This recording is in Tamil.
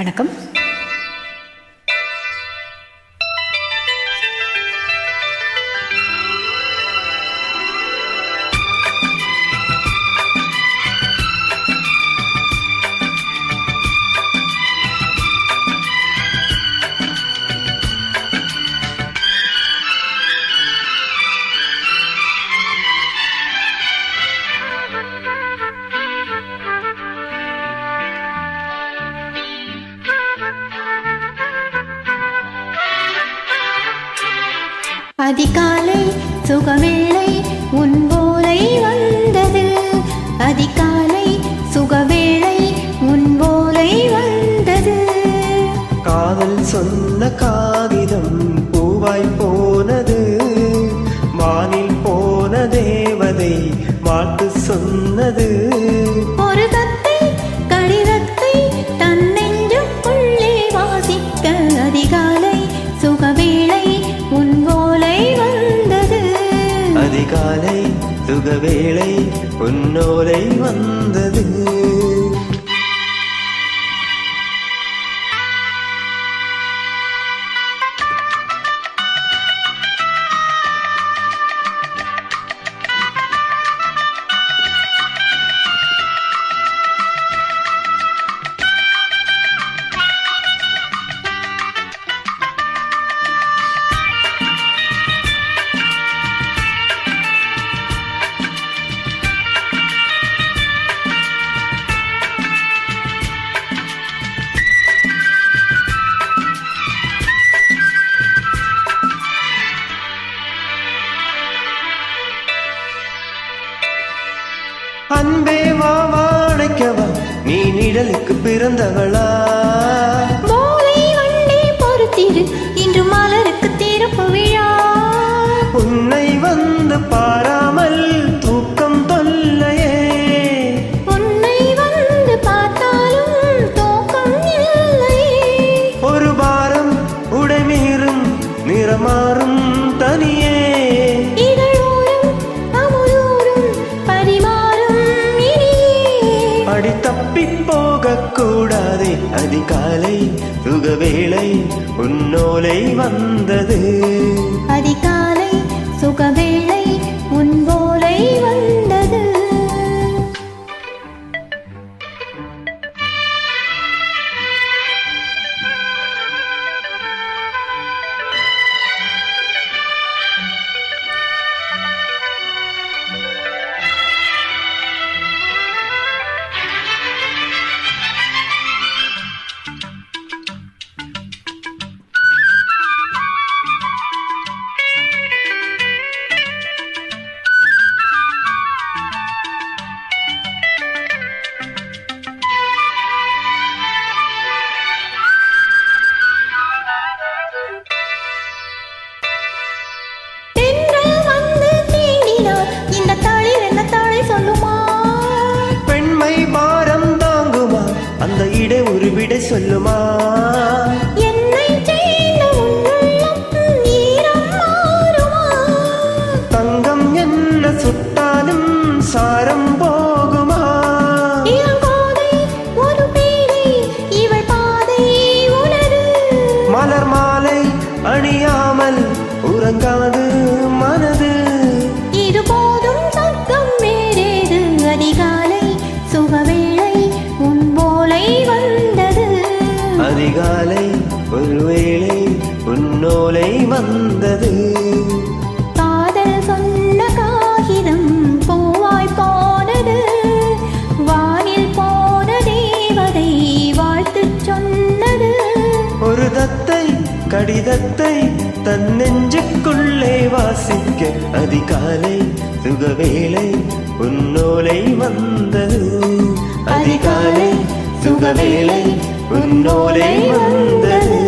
வணக்கம். அதிகாலை சுகவேளை உன் போலை வந்தது. அதிகாலை சுகவேளை உன் போலை வந்தது. காதல் சொன்ன காகிதம் பூவாய் போனது. வானில் போன தேவதை வாழ்த்து சொன்னது. ஒரு தத்தை கடிதத்தை தன் நெஞ்சுக்குள்ளே வாசிக்க அதிகாலை சுகவேளை உன் போலை வந்தது. அதிகாலை சுகவேளை உன்னோலை வந்தது. அன்பே வாழைக்கவா நீ நிழலுக்கு பிறந்தவளா? மோளை வண்டே பொறுத்திரு இன்று மலருக்கு திறப்பு விழா. உன்னை வந்து பாராமல் தூக்கம் தொல்லையே. உன்னை வந்து பார்த்தாலும் தூக்கம் இல்லையே. ஒரு பாரம் உடைமீறும் நிறமாறும் தனியே. அடி தப்பி போக கூடாதே. அதிகாலை சுகவேளை உன்னோலை வந்தது. அதிகாலை சுகவேளை உன் போலை வந்தது. அந்த இடை ஒரு விடை சொல்லுமா? என்னை செய்த உள்ளம் ஈரம் மாறுமா? தங்கம் என்ன சுட்டாலும் சாரம் போகுமா? இளங்கோதை ஒரு பேரை இவள் பாதை உணரு. மலர் மாலை அணியாமல் உறங்காது மனது. இது போதும் சொர்க்கம் வேறேது. அதிகாலை சுகவேளை உன் போலை வந்தது. அதிகாலை ஒருவேளை உன்னோலை வந்தது. காதல் சொன்ன காகிதம் பூவாய் போனது. வானில் போன தேவதை வாழ்த்து சொன்னது. ஒரு தத்தை கடிதத்தை தன் நெஞ்சுக்குள்ளே வாசிக்க அதிகாலை சுகவேளை உன்னோலை வந்தது. அதிகாலை சுகவேளை உன்னோலை வந்தது.